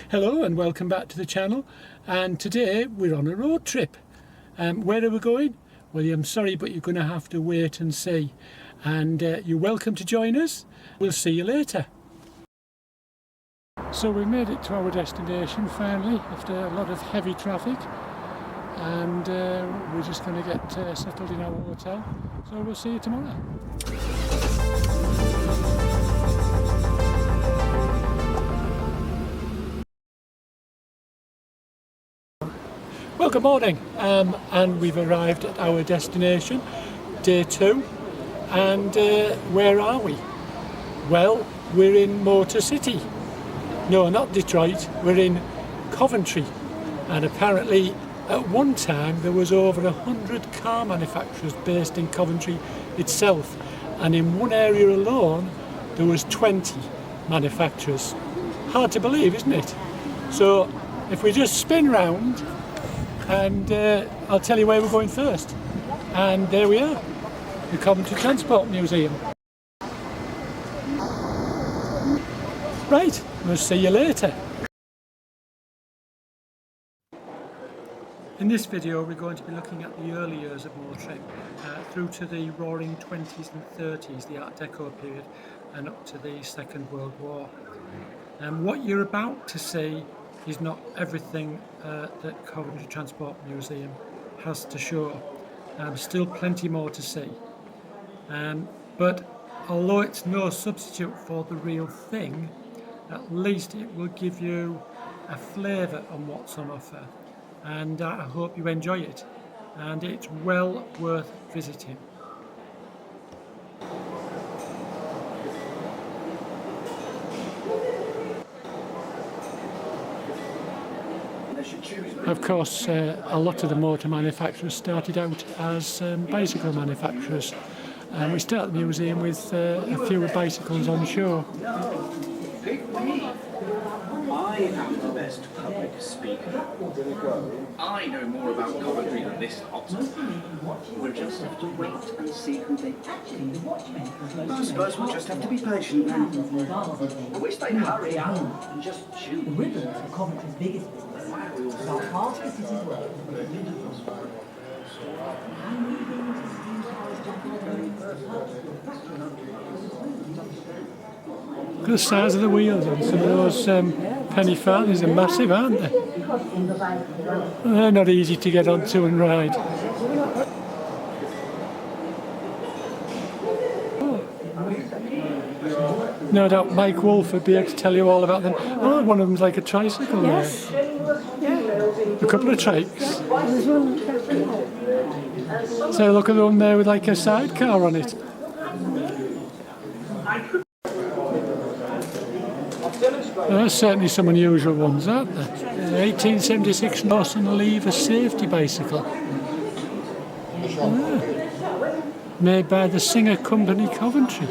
Hello and welcome back to the channel, and today we're on a road trip. Where are we going? Well, I'm sorry, but you're going to have to wait and see, and you're welcome to join us. We'll see you later. So we made it to our destination finally after a lot of heavy traffic, and we're just going to get settled in our hotel, so we'll see you tomorrow. Well, good morning, and we've arrived at our destination, day 2, and where are we? Well, we're in Motor City. No, not Detroit, we're in Coventry, and apparently at one time there was over 100 car manufacturers based in Coventry itself, and in one area alone there was 20 manufacturers. Hard to believe, isn't it? So if we just spin round, and I'll tell you where we're going first. And there we are, the Coventry Transport Museum. Right, we'll see you later. In this video we're going to be looking at the early years of motoring, through to the roaring 20s and 30s, the Art Deco period, and up to the Second World War. And what you're about to see is not everything that Coventry Transport Museum has to show. Still plenty more to see. But although it's no substitute for the real thing, at least it will give you a flavour on what's on offer. And I hope you enjoy it. And it's well worth visiting. Of course, a lot of the motor manufacturers started out as bicycle manufacturers, and we start the museum with a few bicycles on show. I am the best public speaker. I know more about Coventry than this lot. We'll just have to wait and see who they actually. I suppose we'll just have to be patient then. I wish they'd hurry up and just choose. The ribbons are Coventry's biggest business. About half the city's work. Look at the size of the wheels on some of those penny farthings. Are massive, aren't they? They're not easy to get onto and ride. No doubt Mike Wolfe would be able to tell you all about them. Oh, one of them's like a tricycle there. Yes. Yeah. A couple of trikes. So look at the one there with like a sidecar on it. There's certainly some unusual ones, aren't there? 1876 Lawson Lever safety bicycle. Made by the Singer Company, Coventry.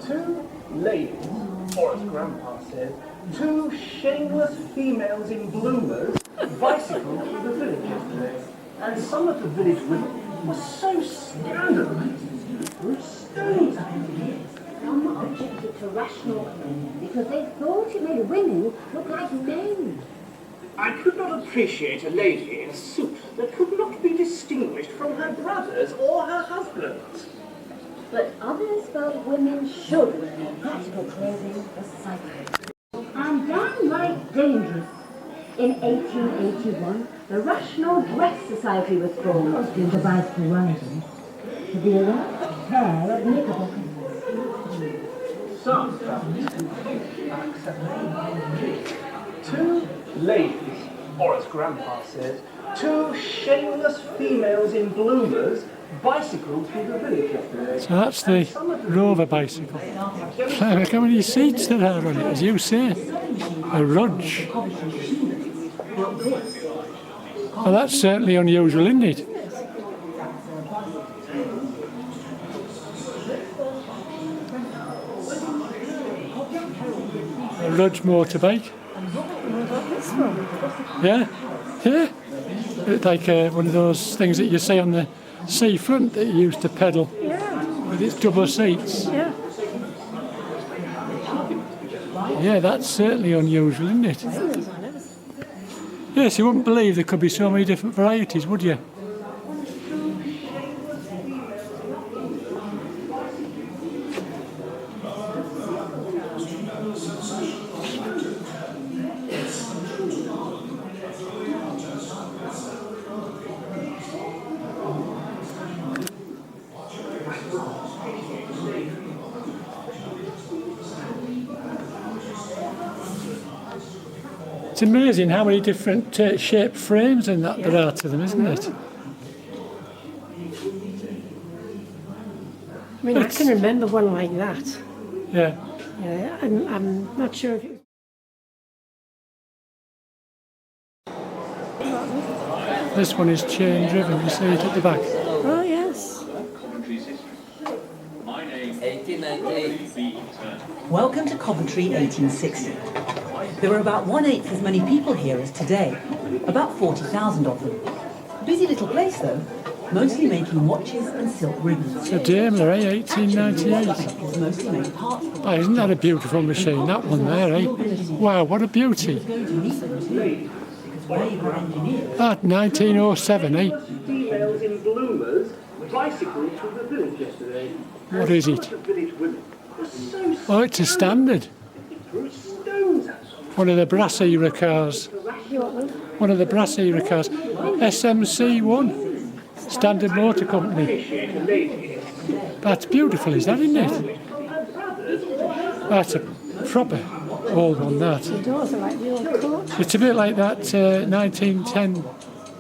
Two ladies, or as Grandpa said, two shameless females in bloomers bicycled through the village yesterday. And some of the village women were so scandalised. We're stones Some objected to rational because they thought it made women look like men. I could not appreciate a lady in a suit that could not be distinguished from her brothers or her husbands. But others felt women should wear practical clothing for cycling. And downright dangerous. In 1881, the Rational Dress Society was formed to devise for riding to be a right pair of knickerbockers. Some found this completely unacceptable. Two ladies, or as Grandpa said, two shameless females in bloomers bicycled through the village yesterday. So that's the Rover bicycle. Look how many seats there are on it, as you say. A rudge. Well, that's certainly unusual, isn't it? A Rudge motorbike. Yeah? Yeah, it's like one of those things that you see on the seafront that you used to pedal with its double seats. Yeah. Yeah, that's certainly unusual, isn't it? Yes, you wouldn't believe there could be so many different varieties, would you? It's amazing how many different shaped frames and that there are to them, isn't it? I mean, I can remember one like that. Yeah. Yeah, and I'm not sure if it This one is chain driven, you see it at the back. Oh, yes. Coventry's history. My name 1898. Welcome to Coventry 1860. There were about 1/8 as many people here as today, about 40,000 of them. Busy little place though, mostly making watches and silk ribbons. It's a Daimler, eh? 1898. It's mostly made parts for Oh, isn't that a beautiful machine, that one there, eh? Wow, what a beauty. going to meet them too, because where you were engineers, That 1907, eh? Females in bloomers bicycled through the village yesterday. What is it? The village women were so Oh, it's a standard. threw stones at them. One of the brass era cars. One of the brass era cars. SMC1. Standard Motor Company. That's beautiful, is that, isn't it? That's a proper old one, that. the doors are like the old coach. It's a bit like that 1910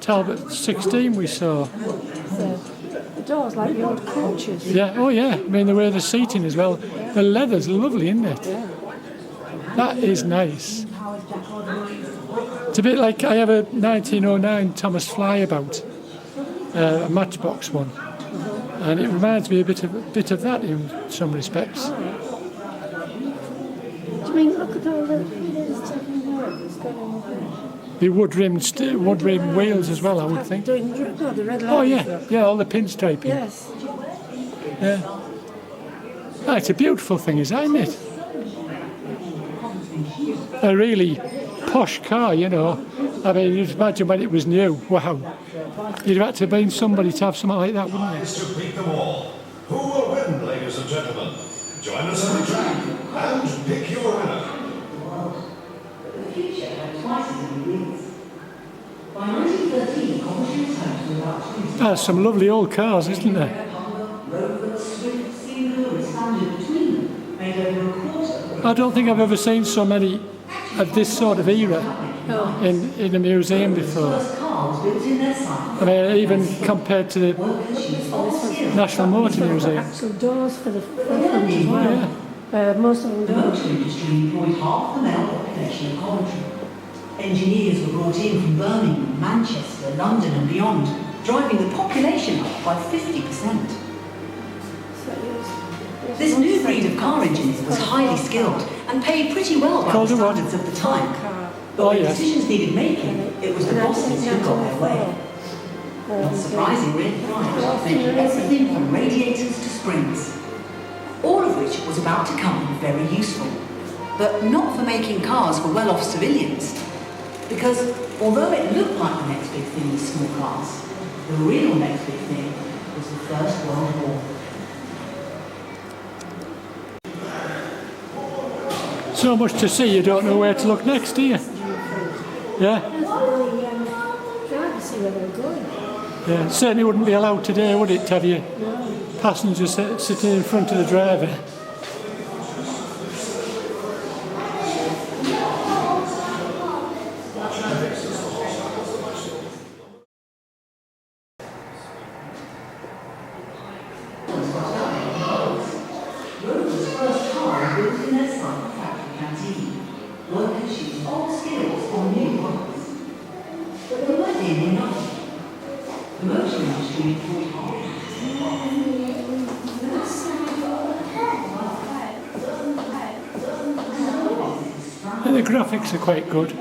Talbot 16 we saw. The doors like the old coaches. Yeah, oh yeah, I mean the way the seating as well. The leather's lovely, isn't it? That is nice. It's a bit like I have a 1909 Thomas Flyabout, a Matchbox one, and it reminds me a bit of that in some respects. Do you mean, look at all the that's going on The wood rim wheels as well, I would think. doing no, the red light. Oh yeah, all the pinstriping. Yes. Yeah. Oh, it's a beautiful thing, isn't it? A really posh car, you know. I mean, you'd imagine when it was new, wow. You'd have had to have been somebody to have something like that, wouldn't you? To beat them all. Who will win, ladies and gentlemen? Join us on the track and pick your winner. the future had twice as many wheels. By 1913, Coventry was home to about 20 That's some lovely old cars, isn't there? Rover, Swift, Single and Standard between them made over a quarter. I don't think I've ever seen so many of this sort of era in a museum before. First car was built in their site. I mean, even compared to the National Motor Museum. Actual doors for the front as well. Most of them The don't. motor industry employed half the male population of Coventry. Engineers were brought in from Birmingham, Manchester, London and beyond, driving the population up by 50%. This new breed of car engineer was highly skilled and paid pretty well by Called the a what? standards of the time. But Oh, when yes. decisions needed making, it was the bosses who got their way. Not surprising, really, making everything from radiators to springs. All of which was about to come in very useful. But not for making cars for well-off civilians. Because although it looked like the next big thing was small cars, the real next big thing was the First World War. So much to see, you don't know where to look next, do you? Yeah, Drive to see where they're going. yeah. It certainly wouldn't be allowed today, would it, to have your passengers sitting in front of the driver? Rover's first car was built in their site factory canteen. Workers used old skills on new ones. But they weren't nearly enough. The motor industry employed half. And the graphics are quite good.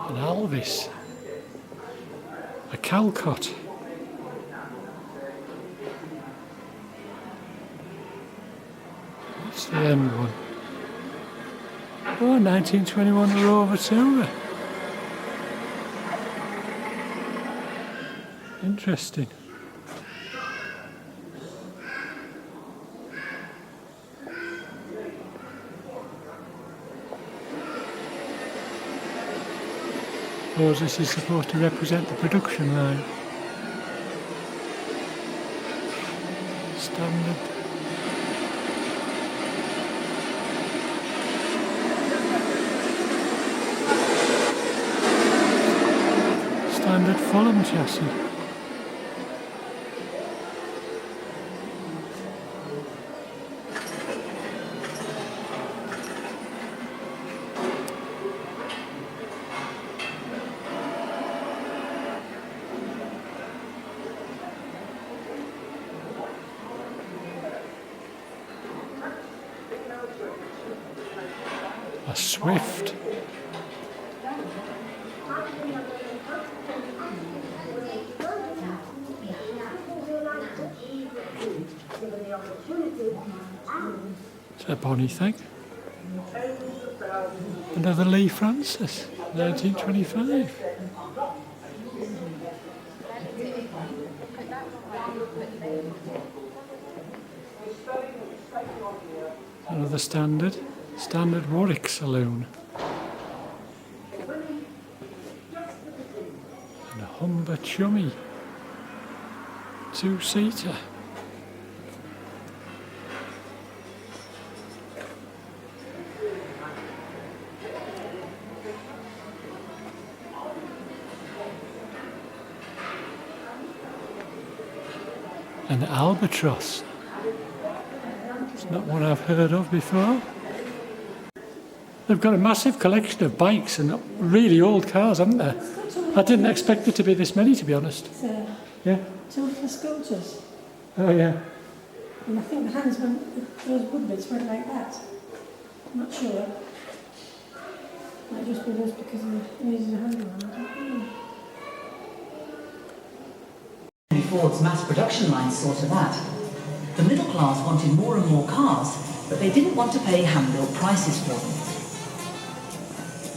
An Alvis. A Calcott. What's the end one? Oh, 1921 Rover Tourer. Interesting. Suppose this is supposed to represent the production line. Standard. Standard Fulham chassis. A Swift. It's a bonny thing. Another Lee Francis, 1925. Another standard Warwick saloon. And a Humber Chummy, two-seater. An Albatross. It's not one I've heard of before. They've got a massive collection of bikes and really old cars, haven't they? I didn't expect it to be this many, to be honest. Yeah. Two for scooters. Oh yeah. And I think the hands went, those wood bits went like that. I'm not sure. Might just be those because they're using a handle on it. I don't know. Ford's mass production lines saw to that. The middle class wanted more and more cars, but they didn't want to pay hand-built prices for them.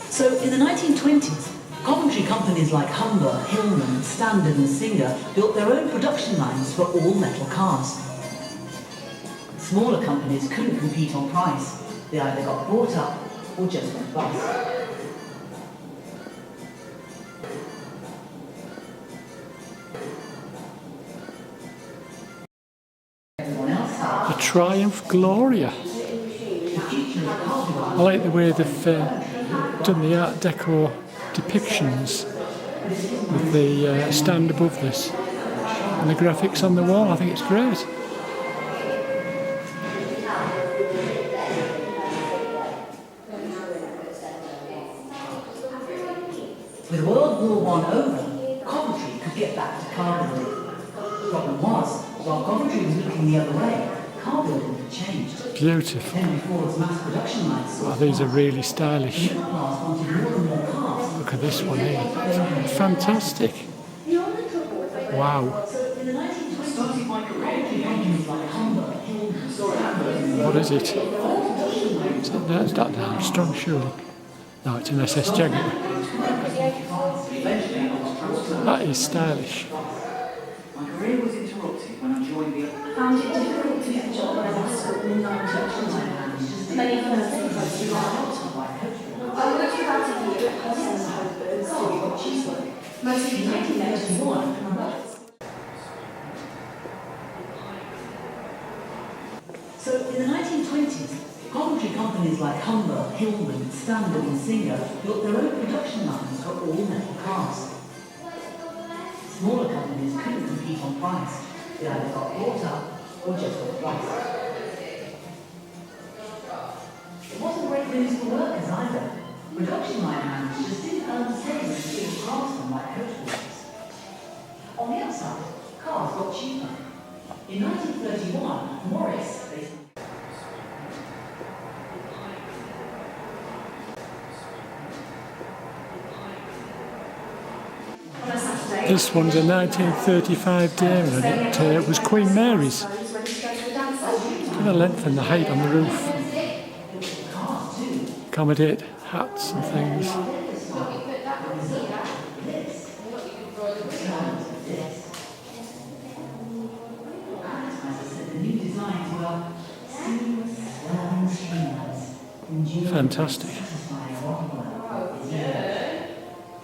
So in the 1920s, Coventry companies like Humber, Hillman, Standard and Singer built their own production lines for all-metal cars. Smaller companies couldn't compete on price. They either got bought up or just went bust. A Triumph Gloria. I like the way they've done the Art Deco depictions with the stand above this and the graphics on the wall. I think it's great. With World War I over, Coventry could get back to car building. The problem was, while Coventry was looking the other way, car building had changed. Beautiful. Henry Ford's mass production lines Oh, these are really stylish. middle class wanted more and more cars. Look at this one here. Fantastic. Wow. So in the 1920s, Coventry companies like Humber, Hillman, What is it? It's not an Armstrong, surely. No, it's an SS Jaguar. That is stylish. My career was interrupted when I joined the... found it difficult to get a job when I was school in 1929. Many first things I I worked about a year at Hudson Hope's doing cheese work. Most of 1991. So in the 1920s, Coventry companies like Humber, Hillman, Standard and Singer built their own production lines for all-metal cars. Smaller companies couldn't compete on price. They either got bought up or just went bust. It wasn't great news for workers either. Production line hands just didn't earn the same as the craftsmen. cheaper. In 1931, Morris, based on a Saturday. This one's a 1935 dairy and it was Queen Mary's. Look at the length and the height on the roof. Accommodate hats and things. Fantastic.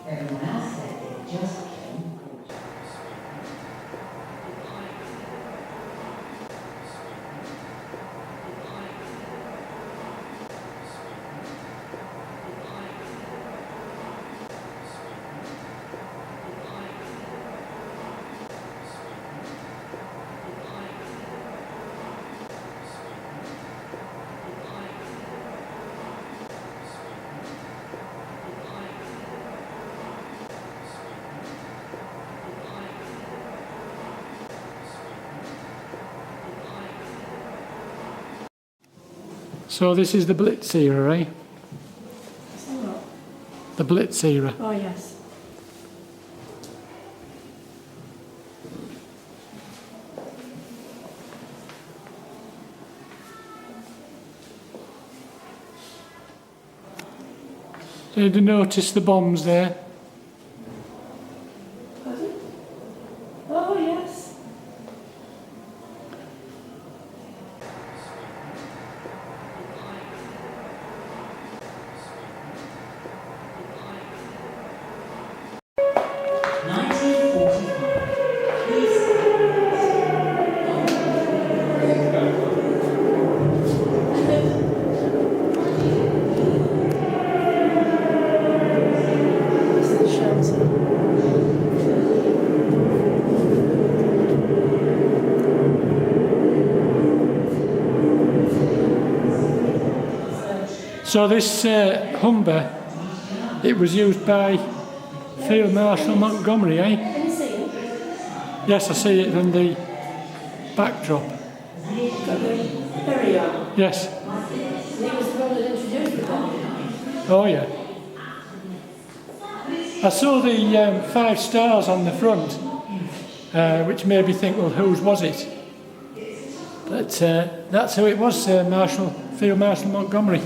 Everyone else said it just came. So this is the Blitz era, eh? The Blitz era. Oh, yes. Did you notice the bombs there? Pardon? Oh, yes. This is the shelter. So this Humber, it was used by Field Marshal Montgomery, eh? Can you see it? Yes, I see it on the backdrop. Got the burial. Yes. He was the one that introduced the bomb. Oh yeah. I saw the 5 stars on the front, which made me think, well, whose was it? But that's who it was, Field Marshal Montgomery.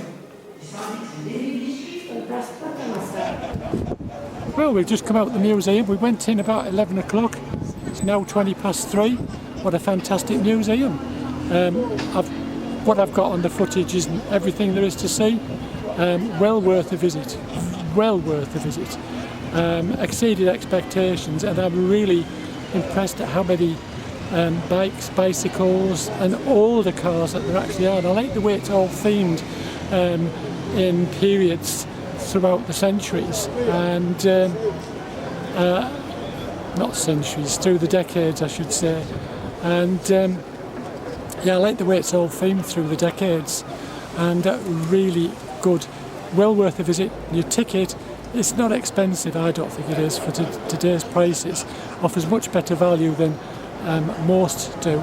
Well, we've just come out of the museum. We went in about 11 o'clock. It's now 20 past 3. What a fantastic museum. What I've got on the footage isn't everything there is to see. Well worth a visit. Well worth a visit. Exceeded expectations, and I'm really impressed at how many bikes, bicycles and older cars that there actually are. And I like the way it's all themed in periods throughout the centuries, and not centuries, through the decades I should say. And yeah, I like the way it's all themed through the decades, and really good. Well worth a visit. Your ticket, it's not expensive, I don't think it is, for today's prices. Offers much better value than most do,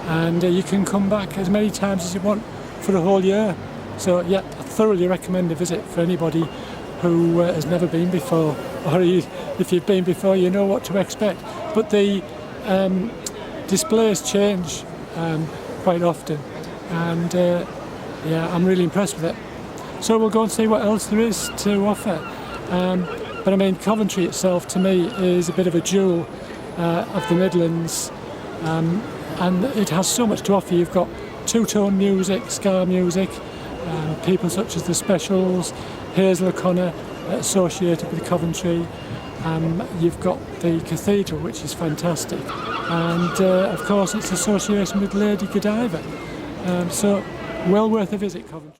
and you can come back as many times as you want for a whole year. So yeah, I thoroughly recommend a visit for anybody who has never been before, or if you've been before, you know what to expect. But the displays change quite often, and yeah, I'm really impressed with it. So we'll go and see what else there is to offer. But I mean, Coventry itself to me is a bit of a jewel of the Midlands, and it has so much to offer. You've got two-tone music, ska music, people such as the Specials, Hazel O'Connor, associated with Coventry. You've got the cathedral, which is fantastic, and of course its association with Lady Godiva. So well worth a visit, Coventry.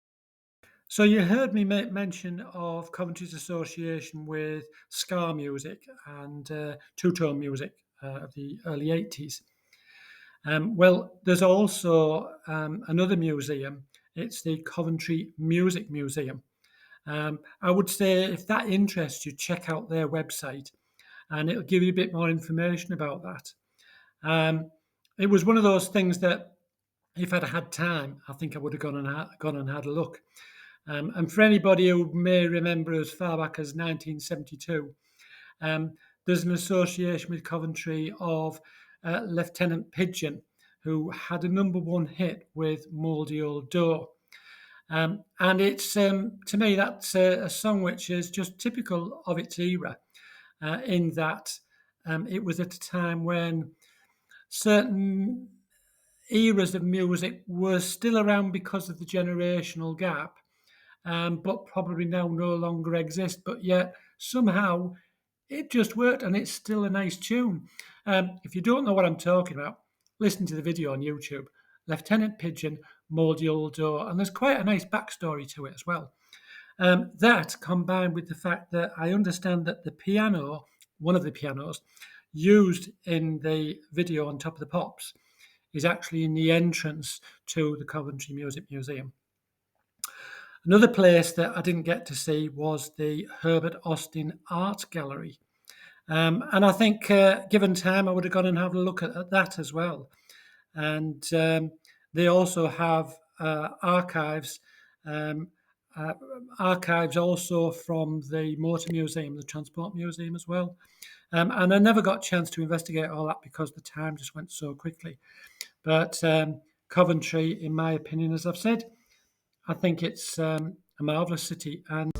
So you heard me make mention of Coventry's association with ska music and two-tone music of the early 80s. Well, there's also another museum. It's the Coventry Music Museum. I would say if that interests you, check out their website, and it'll give you a bit more information about that. it was one of those things that if I'd had time, I think I would have gone and had a look. And for anybody who may remember as far back as 1972, there's an association with Coventry of Lieutenant Pigeon, who had a #1 hit with Mouldy Old Door. And it's, to me, that's a song which is just typical of its era, in that it was at a time when certain eras of music were still around because of the generational gap, but probably now no longer exist. But yet somehow it just worked, and it's still a nice tune. If you don't know what I'm talking about, listen to the video on YouTube. Lieutenant Pigeon, Mouldy Old Door, and there's quite a nice backstory to it as well. That combined with the fact that I understand that the piano, one of the pianos used in the video on Top of the Pops, is actually in the entrance to the Coventry Music Museum. Another place that I didn't get to see was the Herbert Austin Art Gallery. And I think, given time, I would have gone and have a look at that as well. And they also have archives also from the Motor Museum, the Transport Museum as well. And I never got a chance to investigate all that because the time just went so quickly. But Coventry, in my opinion, as I've said, I think it's a marvellous city. And